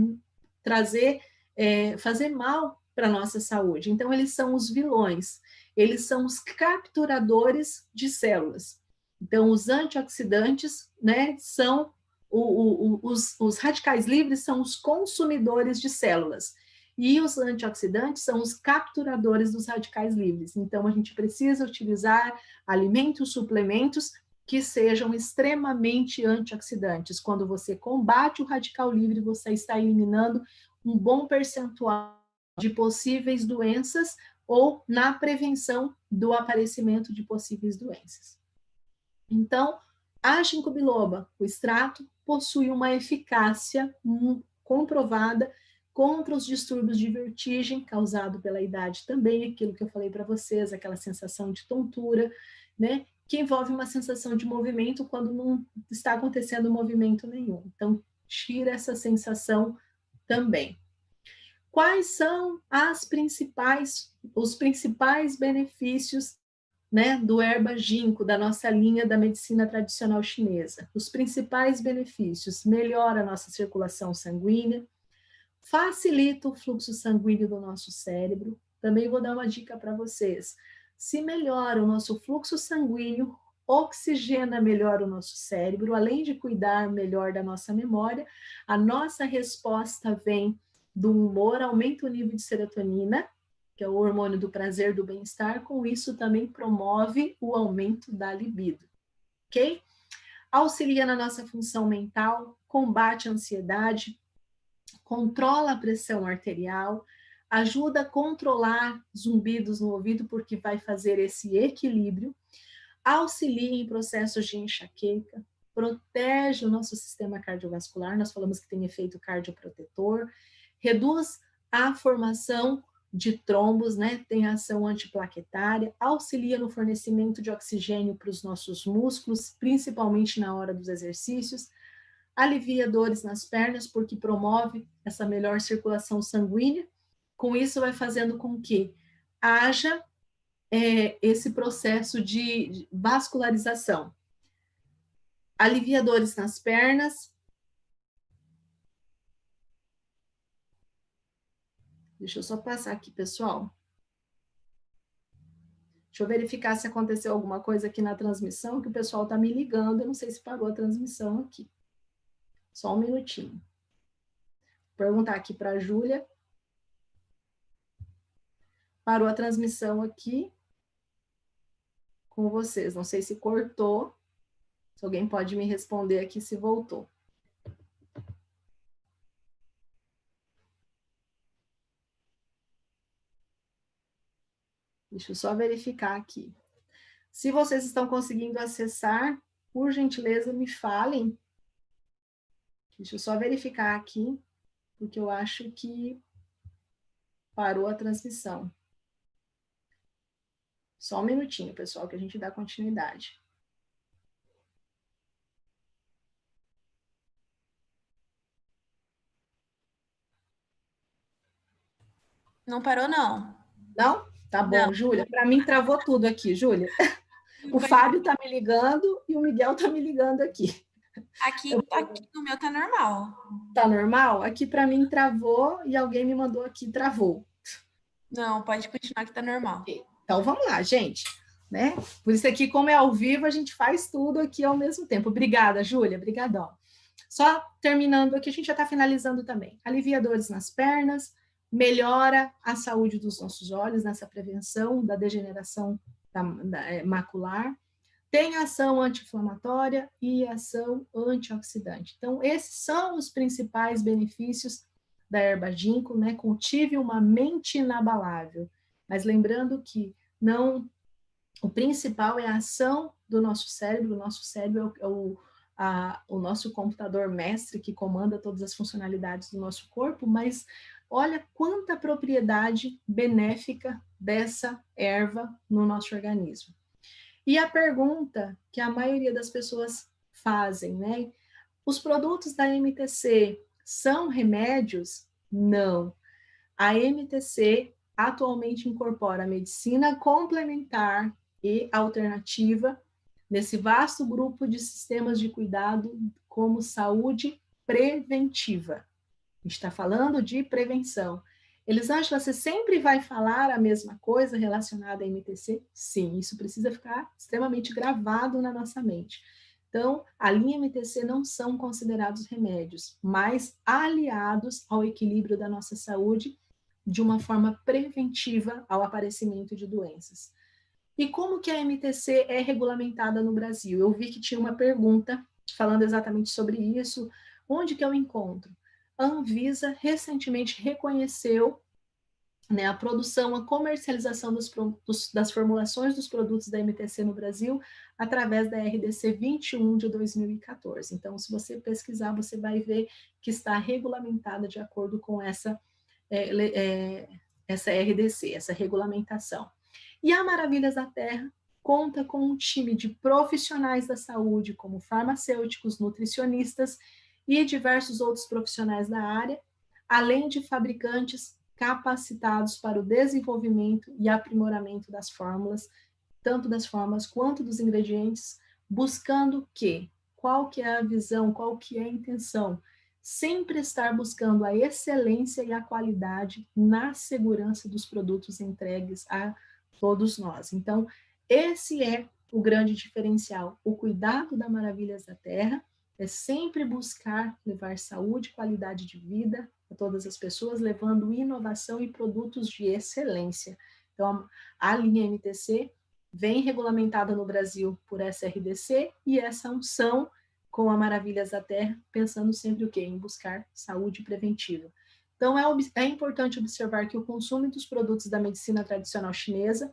Fazer mal para a nossa saúde. Então, eles são os vilões, eles são os capturadores de células. Então, os antioxidantes, né, são os radicais livres são os consumidores de células. E os antioxidantes são os capturadores dos radicais livres. Então, a gente precisa utilizar alimentos, suplementos que sejam extremamente antioxidantes. Quando você combate o radical livre, você está eliminando um bom percentual de possíveis doenças ou na prevenção do aparecimento de possíveis doenças. Então, a ginkgo biloba, o extrato, possui uma eficácia comprovada contra os distúrbios de vertigem causado pela idade também, aquilo que eu falei para vocês, aquela sensação de tontura, né, que envolve uma sensação de movimento quando não está acontecendo movimento nenhum. Então, tira essa sensação também. Quais são os principais benefícios, né, do erva ginkgo, da nossa linha da medicina tradicional chinesa? Os principais benefícios: melhora a nossa circulação sanguínea, facilita o fluxo sanguíneo do nosso cérebro. Também vou dar uma dica para vocês. Se melhora o nosso fluxo sanguíneo, oxigena melhor o nosso cérebro, além de cuidar melhor da nossa memória, a nossa resposta vem do humor, aumenta o nível de serotonina, que é o hormônio do prazer, do bem-estar. Com isso, também promove o aumento da libido, ok? Auxilia na nossa função mental, combate a ansiedade, controla a pressão arterial, ajuda a controlar zumbidos no ouvido, porque vai fazer esse equilíbrio, auxilia em processos de enxaqueca, protege o nosso sistema cardiovascular, nós falamos que tem efeito cardioprotetor, reduz a formação de trombos, né? Tem ação antiplaquetária, auxilia no fornecimento de oxigênio para os nossos músculos, principalmente na hora dos exercícios, alivia dores nas pernas, porque promove essa melhor circulação sanguínea. Com isso, vai fazendo com que haja esse processo de vascularização. Alivia dores nas pernas. Deixa eu só passar aqui, pessoal. Deixa eu verificar se aconteceu alguma coisa aqui na transmissão, que o pessoal está me ligando. Eu não sei se parou a transmissão aqui. Só um minutinho. Vou perguntar aqui para a Júlia. Parou a transmissão aqui com vocês. Não sei se cortou. Se alguém pode me responder aqui se voltou. Deixa eu só verificar aqui. Se vocês estão conseguindo acessar, por gentileza, me falem. Deixa eu só verificar aqui, porque eu acho que parou a transmissão. Só um minutinho, pessoal, que a gente dá continuidade. Não parou, não. Não? Tá bom, não. Júlia. Para mim, travou tudo aqui, Júlia. O Fábio está me ligando e o Miguel está me ligando aqui. Aqui no meu tá normal. Tá normal? Aqui para mim travou e alguém me mandou aqui, travou. Não, pode continuar que tá normal. Ok. Então, vamos lá, gente. Né? Por isso aqui, como é ao vivo, a gente faz tudo aqui ao mesmo tempo. Obrigada, Júlia. Obrigadão. Só terminando aqui, a gente já está finalizando também. Alivia dores nas pernas, melhora a saúde dos nossos olhos nessa prevenção da degeneração macular, tem ação anti-inflamatória e ação antioxidante. Então, esses são os principais benefícios da erva ginkgo, né? Cultive uma mente inabalável. Mas lembrando que não, o principal é a ação do nosso cérebro. O nosso cérebro é o nosso computador mestre que comanda todas as funcionalidades do nosso corpo, mas olha quanta propriedade benéfica dessa erva no nosso organismo. E a pergunta que a maioria das pessoas fazem, né? Os produtos da MTC são remédios? Não. A MTC atualmente incorpora a medicina complementar e alternativa nesse vasto grupo de sistemas de cuidado como saúde preventiva. A gente está falando de prevenção. Elisângela, você sempre vai falar a mesma coisa relacionada à MTC? Sim, isso precisa ficar extremamente gravado na nossa mente. Então, a linha MTC não são considerados remédios, mas aliados ao equilíbrio da nossa saúde de uma forma preventiva ao aparecimento de doenças. E como que a MTC é regulamentada no Brasil? Eu vi que tinha uma pergunta falando exatamente sobre isso. Onde que eu encontro? A Anvisa recentemente reconheceu, né, a produção, a comercialização das formulações dos produtos da MTC no Brasil através da RDC 21 de 2014. Então, se você pesquisar, você vai ver que está regulamentada de acordo com essa RDC, essa regulamentação. E a Maravilhas da Terra conta com um time de profissionais da saúde, como farmacêuticos, nutricionistas e diversos outros profissionais da área, além de fabricantes capacitados para o desenvolvimento e aprimoramento das fórmulas, tanto das fórmulas quanto dos ingredientes, buscando qual que é a visão, qual que é a intenção? Sempre estar buscando a excelência e a qualidade na segurança dos produtos entregues a todos nós. Então, esse é o grande diferencial. O cuidado da Maravilhas da Terra é sempre buscar levar saúde e qualidade de vida a todas as pessoas, levando inovação e produtos de excelência. Então, a linha MTC vem regulamentada no Brasil por SRDC e essa unção com a Maravilhas da Terra, pensando sempre o quê? Em buscar saúde preventiva. Então, é importante observar que o consumo dos produtos da medicina tradicional chinesa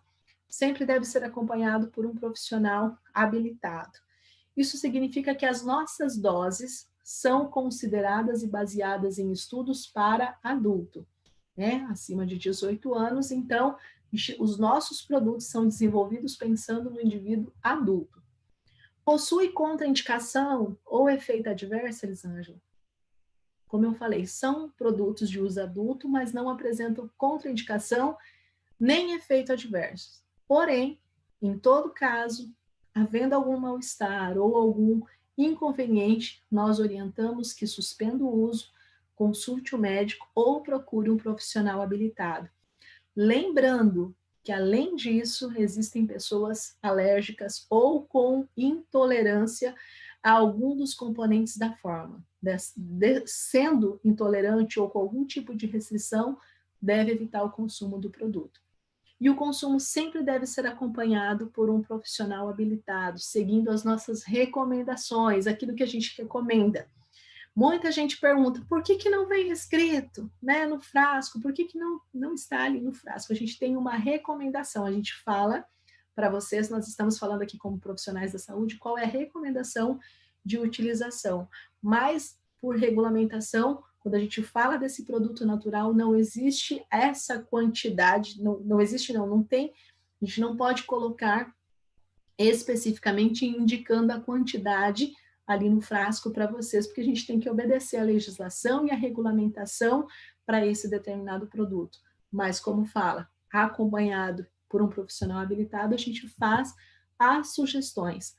sempre deve ser acompanhado por um profissional habilitado. Isso significa que as nossas doses são consideradas e baseadas em estudos para adulto, né? Acima de 18 anos, então, os nossos produtos são desenvolvidos pensando no indivíduo adulto. Possui contraindicação ou efeito adverso, Elisângela? Como eu falei, são produtos de uso adulto, mas não apresentam contraindicação nem efeito adverso. Porém, em todo caso, havendo algum mal-estar ou algum inconveniente, nós orientamos que suspenda o uso, consulte o médico ou procure um profissional habilitado. Lembrando que, além disso, existem pessoas alérgicas ou com intolerância a algum dos componentes da fórmula. Sendo intolerante ou com algum tipo de restrição, deve evitar o consumo do produto. E o consumo sempre deve ser acompanhado por um profissional habilitado, seguindo as nossas recomendações, aquilo que a gente recomenda. Muita gente pergunta, por que não vem escrito, né, no frasco? Por que não está ali no frasco? A gente tem uma recomendação, a gente fala para vocês, nós estamos falando aqui como profissionais da saúde, qual é a recomendação de utilização. Mas, por regulamentação, quando a gente fala desse produto natural, não existe essa quantidade, não tem, a gente não pode colocar especificamente indicando a quantidade ali no frasco para vocês, porque a gente tem que obedecer a legislação e a regulamentação para esse determinado produto. Mas, como fala, acompanhado por um profissional habilitado, a gente faz as sugestões.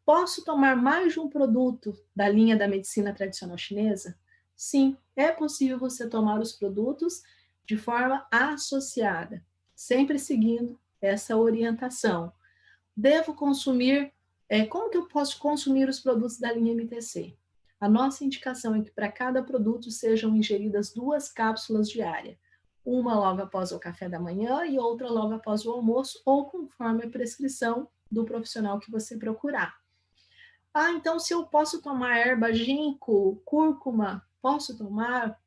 Posso tomar mais de um produto da linha da medicina tradicional chinesa? Sim, é possível você tomar os produtos de forma associada, sempre seguindo essa orientação. Devo consumir, como que eu posso consumir os produtos da linha MTC? A nossa indicação é que para cada produto sejam ingeridas 2 cápsulas diárias, uma logo após o café da manhã e outra logo após o almoço, ou conforme a prescrição do profissional que você procurar. Ah, então se eu posso tomar erva, ginkgo, cúrcuma, posso tomar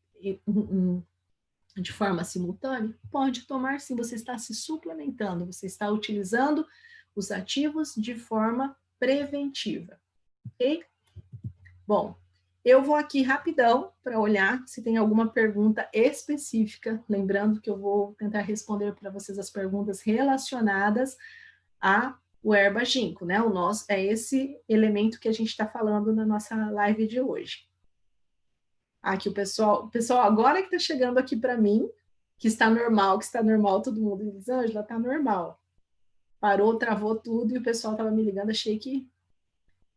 de forma simultânea? Pode tomar sim, você está se suplementando, você está utilizando os ativos de forma preventiva, ok? Bom, eu vou aqui rapidão para olhar se tem alguma pergunta específica, lembrando que eu vou tentar responder para vocês as perguntas relacionadas ao erva ginkgo, né? É esse elemento que a gente está falando na nossa live de hoje. Aqui o pessoal agora que está chegando aqui para mim, que está normal, todo mundo diz, Ângela, está normal. Parou, travou tudo e o pessoal estava me ligando, achei que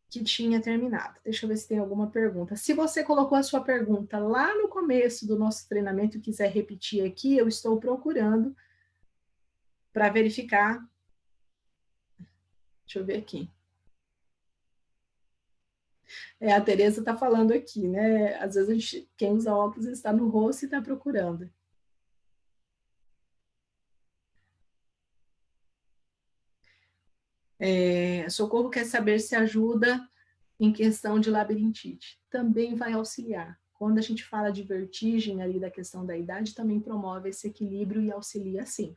tinha terminado. Deixa eu ver se tem alguma pergunta. Se você colocou a sua pergunta lá no começo do nosso treinamento e quiser repetir aqui, eu estou procurando para verificar. Deixa eu ver aqui. A Tereza está falando aqui, né? Às vezes quem usa óculos está no rosto e está procurando. Socorro quer saber se ajuda em questão de labirintite. Também vai auxiliar. Quando a gente fala de vertigem ali da questão da idade, também promove esse equilíbrio e auxilia sim.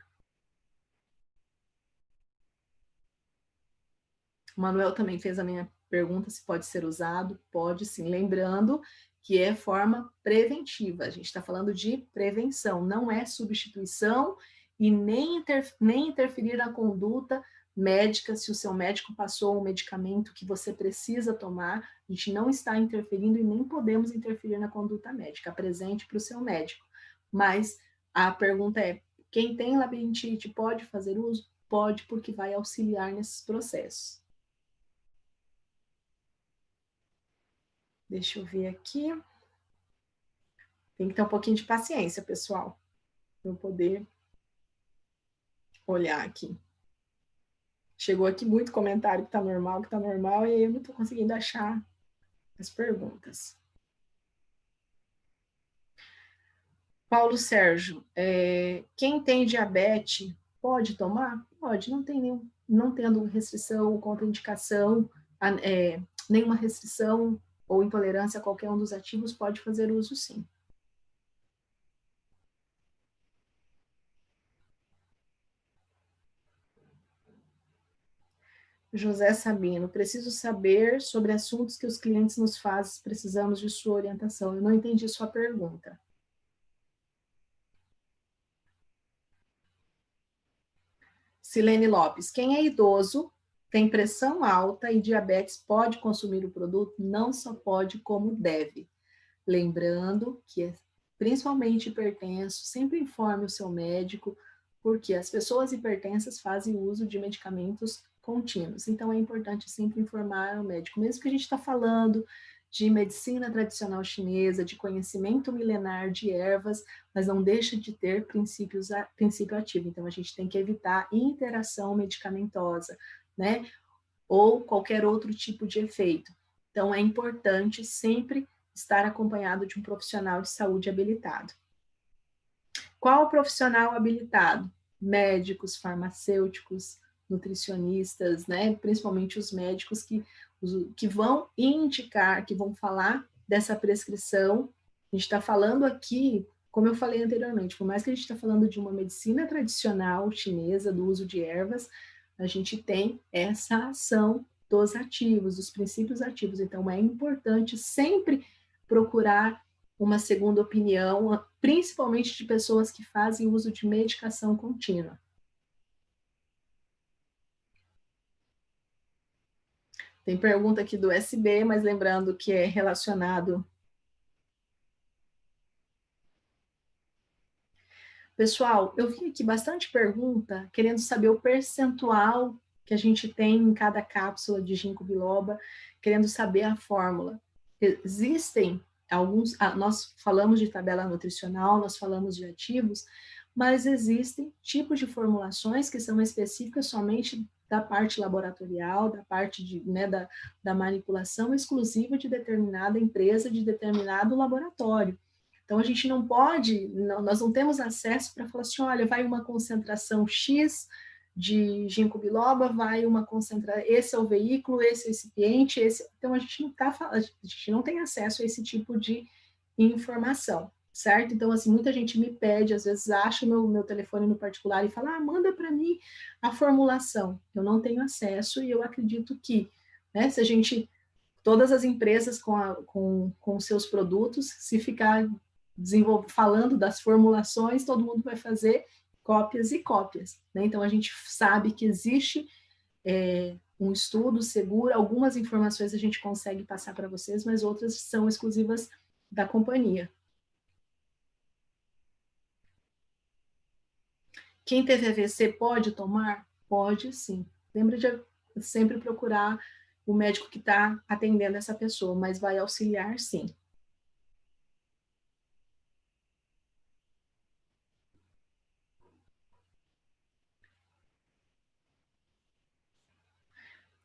O Manuel também fez a minha pergunta se pode ser usado. Pode sim, lembrando que é forma preventiva. A gente está falando de prevenção, não é substituição e nem interferir na conduta médica. Se o seu médico passou um medicamento que você precisa tomar, a gente não está interferindo e nem podemos interferir na conduta médica. Apresente para o seu médico. Mas a pergunta é, quem tem labirintite pode fazer uso? Pode, porque vai auxiliar nesses processos. Deixa eu ver aqui. Tem que ter um pouquinho de paciência, pessoal, para eu poder olhar aqui. Chegou aqui muito comentário que tá normal, e eu não estou conseguindo achar as perguntas. Paulo Sérgio, quem tem diabetes pode tomar? Pode, não tendo restrição, contraindicação, nenhuma restrição ou intolerância a qualquer um dos ativos, pode fazer uso sim. José Sabino, preciso saber sobre assuntos que os clientes nos fazem, precisamos de sua orientação. Eu não entendi sua pergunta. Silene Lopes, quem é idoso, tem pressão alta e diabetes, pode consumir o produto? Não só pode, como deve. Lembrando que, principalmente hipertenso, sempre informe o seu médico, porque as pessoas hipertensas fazem uso de medicamentos contínuos. Então, é importante sempre informar o médico, mesmo que a gente está falando de medicina tradicional chinesa, de conhecimento milenar de ervas, mas não deixa de ter princípio ativo. Então, a gente tem que evitar interação medicamentosa, né? Ou qualquer outro tipo de efeito. Então, é importante sempre estar acompanhado de um profissional de saúde habilitado. Qual profissional habilitado? Médicos, farmacêuticos, nutricionistas, né? Principalmente os médicos que vão indicar, que vão falar dessa prescrição. A gente está falando aqui, como eu falei anteriormente, por mais que a gente está falando de uma medicina tradicional chinesa, do uso de ervas, a gente tem essa ação dos ativos, dos princípios ativos. Então, é importante sempre procurar uma segunda opinião, principalmente de pessoas que fazem uso de medicação contínua. Tem pergunta aqui do SB, mas lembrando que é relacionado. Pessoal, eu vi aqui bastante pergunta querendo saber o percentual que a gente tem em cada cápsula de ginkgo biloba, querendo saber a fórmula. Existem nós falamos de tabela nutricional, nós falamos de ativos, mas existem tipos de formulações que são específicas somente da parte laboratorial, da parte da manipulação exclusiva de determinada empresa, de determinado laboratório. Então, a gente não pode, nós não temos acesso para falar assim, olha, vai uma concentração X de ginkgo biloba, vai uma concentração, esse é o veículo, esse é o recipiente, então a gente não tem acesso a esse tipo de informação, certo? Então, assim, muita gente me pede, às vezes acha o meu telefone no particular e fala, manda para mim a formulação. Eu não tenho acesso e eu acredito que, né, se a gente, todas as empresas com seus produtos, se ficar falando das formulações, todo mundo vai fazer cópias e cópias, né? Então, a gente sabe que existe um estudo seguro, algumas informações a gente consegue passar para vocês, mas outras são exclusivas da companhia. Quem teve AVC pode tomar? Pode, sim. Lembra de sempre procurar o médico que está atendendo essa pessoa, mas vai auxiliar, sim.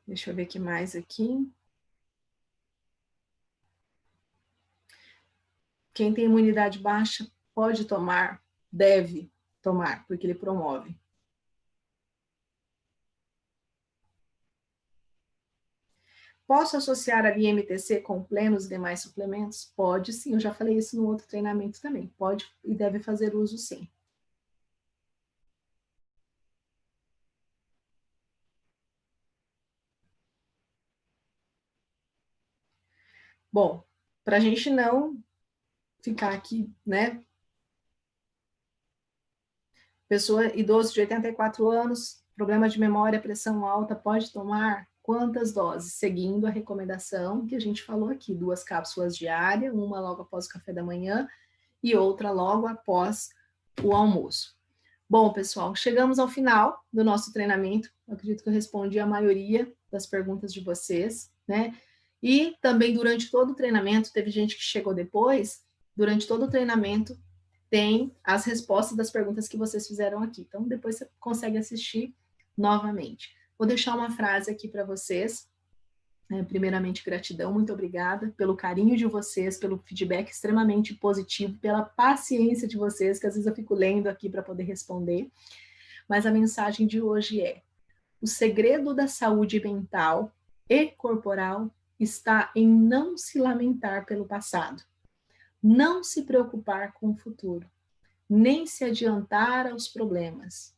Deixa eu ver o que mais aqui. Quem tem imunidade baixa pode tomar, deve tomar, porque ele promove. Posso associar a IMTC com plenos e demais suplementos? Pode sim, eu já falei isso no outro treinamento também. Pode e deve fazer uso sim. Bom, para a gente não ficar aqui, né? Pessoa idoso de 84 anos, problema de memória, pressão alta, pode tomar quantas doses? Seguindo a recomendação que a gente falou aqui, 2 cápsulas diárias, uma logo após o café da manhã e outra logo após o almoço. Bom, pessoal, chegamos ao final do nosso treinamento. Eu acredito que eu respondi a maioria das perguntas de vocês, né? E também durante todo o treinamento, teve gente que chegou depois, durante todo o treinamento, tem as respostas das perguntas que vocês fizeram aqui. Então, depois você consegue assistir novamente. Vou deixar uma frase aqui para vocês. Primeiramente, gratidão, muito obrigada pelo carinho de vocês, pelo feedback extremamente positivo, pela paciência de vocês, que às vezes eu fico lendo aqui para poder responder. Mas a mensagem de hoje é: o segredo da saúde mental e corporal está em não se lamentar pelo passado, não se preocupar com o futuro, nem se adiantar aos problemas,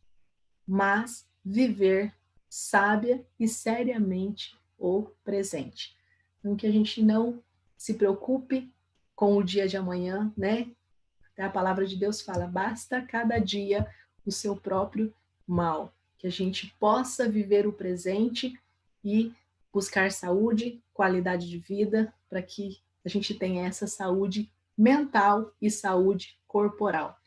mas viver sábia e seriamente o presente. Então, que a gente não se preocupe com o dia de amanhã, né? A palavra de Deus fala, basta cada dia o seu próprio mal. Que a gente possa viver o presente e buscar saúde, qualidade de vida, para que a gente tenha essa saúde mental e saúde corporal.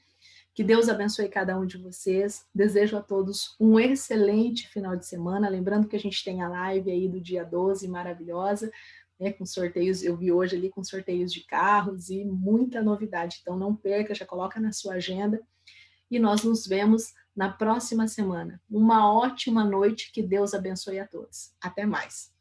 Que Deus abençoe cada um de vocês. Desejo a todos um excelente final de semana. Lembrando que a gente tem a live aí do dia 12, maravilhosa, né, com sorteios. Eu vi hoje ali com sorteios de carros e muita novidade. Então não perca, já coloca na sua agenda. E nós nos vemos na próxima semana. Uma ótima noite. Que Deus abençoe a todos. Até mais.